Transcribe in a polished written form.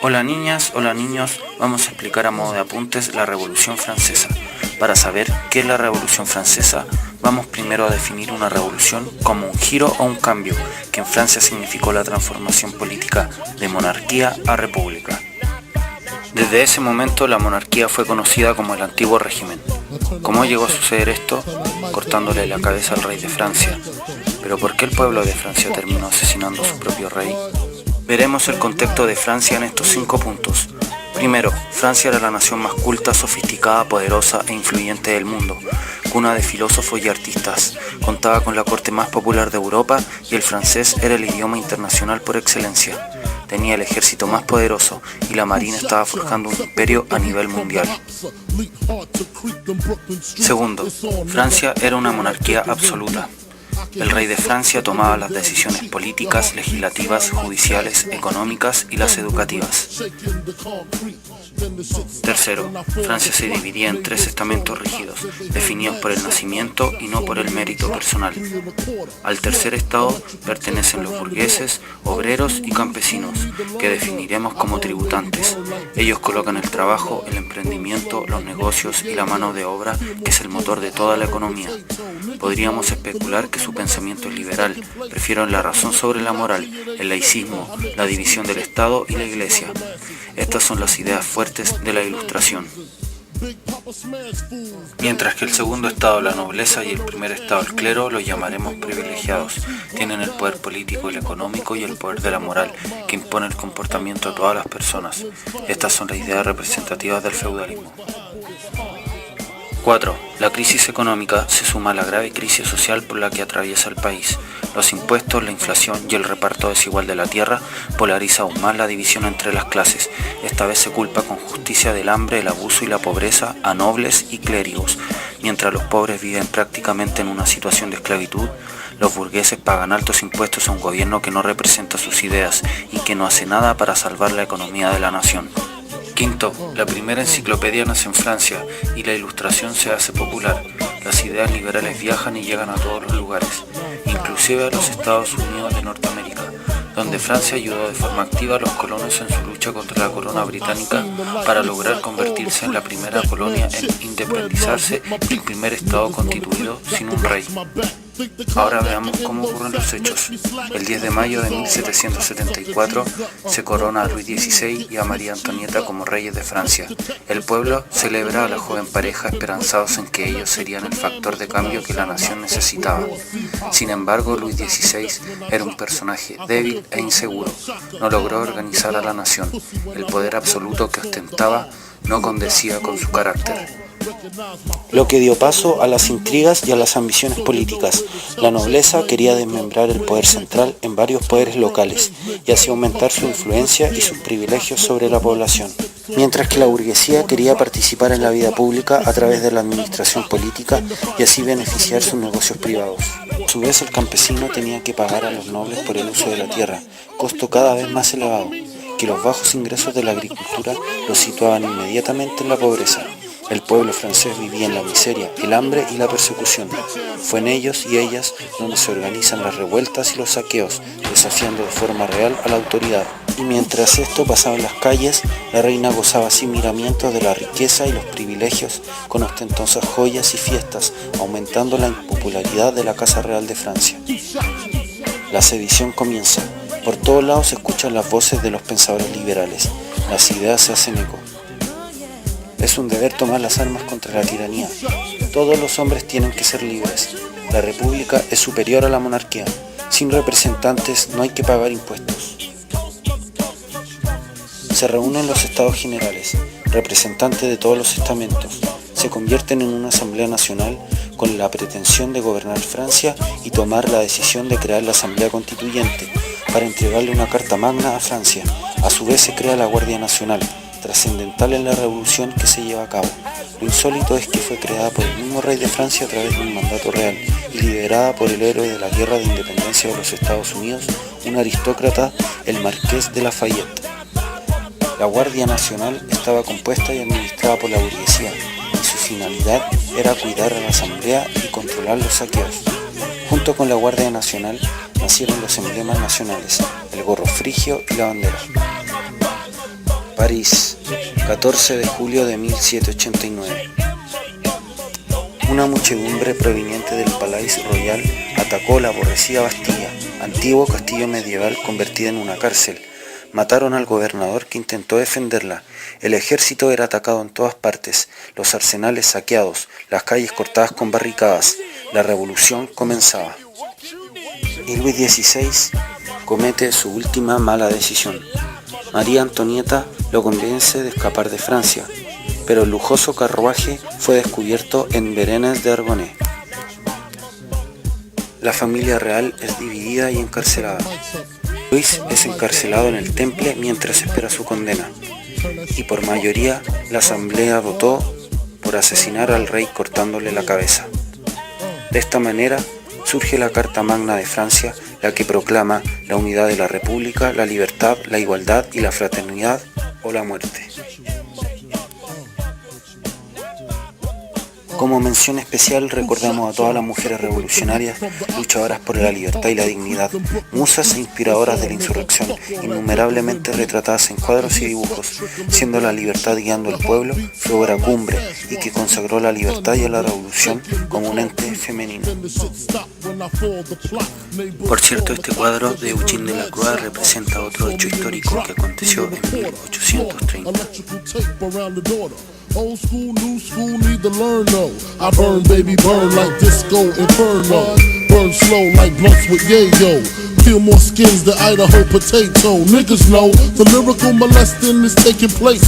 Hola niñas, hola niños, vamos a explicar a modo de apuntes la Revolución Francesa. Para saber qué es la Revolución Francesa, vamos primero a definir una revolución como un giro o un cambio, que en Francia significó la transformación política de monarquía a república. Desde ese momento la monarquía fue conocida como el antiguo régimen. ¿Cómo llegó a suceder esto? Cortándole la cabeza al rey de Francia. ¿Pero por qué el pueblo de Francia terminó asesinando a su propio rey? Veremos el contexto de Francia en estos 5 puntos. Primero, Francia era la nación más culta, sofisticada, poderosa e influyente del mundo, cuna de filósofos y artistas. Contaba con la corte más popular de Europa y el francés era el idioma internacional por excelencia. Tenía el ejército más poderoso y la marina estaba forjando un imperio a nivel mundial. Segundo, Francia era una monarquía absoluta. El rey de Francia tomaba las decisiones políticas, legislativas, judiciales, económicas y las educativas. Tercero, Francia se dividía en 3 estamentos rígidos, definidos por el nacimiento y no por el mérito personal. Al tercer estado pertenecen los burgueses, obreros y campesinos, que definiremos como tributantes. Ellos colocan el trabajo, el emprendimiento, los negocios y la mano de obra, que es el motor de toda la economía. Podríamos especular que su pensamiento es liberal, prefieren la razón sobre la moral, el laicismo, la división del Estado y la Iglesia. Estas son las ideas fuertes de la Ilustración. Mientras que el segundo estado, la nobleza, y el primer estado, el clero, los llamaremos privilegiados. Tienen el poder político y el económico y el poder de la moral, que impone el comportamiento a todas las personas. Estas son las ideas representativas del feudalismo. 4. La crisis económica se suma a la grave crisis social por la que atraviesa el país. Los impuestos, la inflación y el reparto desigual de la tierra polariza aún más la división entre las clases. Esta vez se culpa con justicia del hambre, el abuso y la pobreza a nobles y clérigos. Mientras los pobres viven prácticamente en una situación de esclavitud, los burgueses pagan altos impuestos a un gobierno que no representa sus ideas y que no hace nada para salvar la economía de la nación. Quinto, la primera enciclopedia nace en Francia y la Ilustración se hace popular. Las ideas liberales viajan y llegan a todos los lugares, inclusive a los Estados Unidos de Norteamérica, donde Francia ayudó de forma activa a los colonos en su lucha contra la corona británica para lograr convertirse en la primera colonia en independizarse y el primer estado constituido sin un rey. Ahora veamos cómo ocurren los hechos. El 10 de mayo de 1774 se corona a Luis XVI y a María Antonieta como reyes de Francia. El pueblo celebra a la joven pareja esperanzados en que ellos serían el factor de cambio que la nación necesitaba. Sin embargo, Luis XVI era un personaje débil e inseguro. No logró organizar a la nación. El poder absoluto que ostentaba no condecía con su carácter, lo que dio paso a las intrigas y a las ambiciones políticas. La nobleza quería desmembrar el poder central en varios poderes locales y así aumentar su influencia y sus privilegios sobre la población, mientras que la burguesía quería participar en la vida pública a través de la administración política y así beneficiar sus negocios privados. A su vez, el campesino tenía que pagar a los nobles por el uso de la tierra, costo cada vez más elevado, que los bajos ingresos de la agricultura los situaban inmediatamente en la pobreza. El pueblo francés vivía en la miseria, el hambre y la persecución. Fue en ellos y ellas donde se organizan las revueltas y los saqueos, desafiando de forma real a la autoridad. Y mientras esto pasaba en las calles, la reina gozaba sin miramientos de la riqueza y los privilegios con ostentosas joyas y fiestas, aumentando la impopularidad de la Casa Real de Francia. La sedición comienza. Por todos lados se escuchan las voces de los pensadores liberales. Las ideas se hacen eco. Es un deber tomar las armas contra la tiranía. Todos los hombres tienen que ser libres. La república es superior a la monarquía. Sin representantes no hay que pagar impuestos. Se reúnen los estados generales, representantes de todos los estamentos. Se convierten en una asamblea nacional con la pretensión de gobernar Francia y tomar la decisión de crear la asamblea constituyente para entregarle una carta magna a Francia. A su vez se crea la Guardia Nacional, trascendental en la revolución que se lleva a cabo. Lo insólito es que fue creada por el mismo rey de Francia a través de un mandato real y liderada por el héroe de la guerra de independencia de los Estados Unidos, un aristócrata, el marqués de Lafayette. La Guardia Nacional estaba compuesta y administrada por la burguesía y su finalidad era cuidar a la asamblea y controlar los saqueos. Junto con la Guardia Nacional nacieron los emblemas nacionales, el gorro frigio y la bandera. París, 14 de julio de 1789. Una muchedumbre proveniente del Palais Royal atacó la aborrecida Bastilla, antiguo castillo medieval convertido en una cárcel. Mataron al gobernador que intentó defenderla. El ejército era atacado en todas partes, los arsenales saqueados, las calles cortadas con barricadas. La revolución comenzaba. Y Luis XVI comete su última mala decisión. María Antonieta lo convence de escapar de Francia, pero el lujoso carruaje fue descubierto en Berenes de Argonne. La familia real es dividida y encarcelada. Luis es encarcelado en el Temple mientras espera su condena, y por mayoría la asamblea votó por asesinar al rey cortándole la cabeza. De esta manera surge la Carta Magna de Francia, la que proclama la unidad de la República, la libertad, la igualdad y la fraternidad o la muerte. Como mención especial recordamos a todas las mujeres revolucionarias, luchadoras por la libertad y la dignidad, musas e inspiradoras de la insurrección, innumerablemente retratadas en cuadros y dibujos, siendo la libertad guiando al pueblo su obra cumbre y que consagró la libertad y a la revolución como un ente femenino. Por cierto, este cuadro de Eugene Delacroix representa otro hecho histórico que aconteció en 1830. Old school, new school, need to learn though. I burn, baby, burn like disco inferno. Burn slow like blunts with yayo. Peel more skins than Idaho potato. Niggas know the lyrical molesting is taking place.